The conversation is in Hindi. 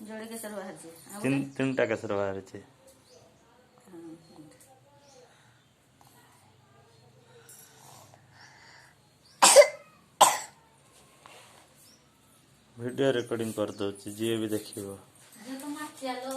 जोड़े केसर बाहर छे तीन टा केसर बाहर छे। वीडियो रिकॉर्डिंग कर दो जी भी देखियो। जो तो मार चलो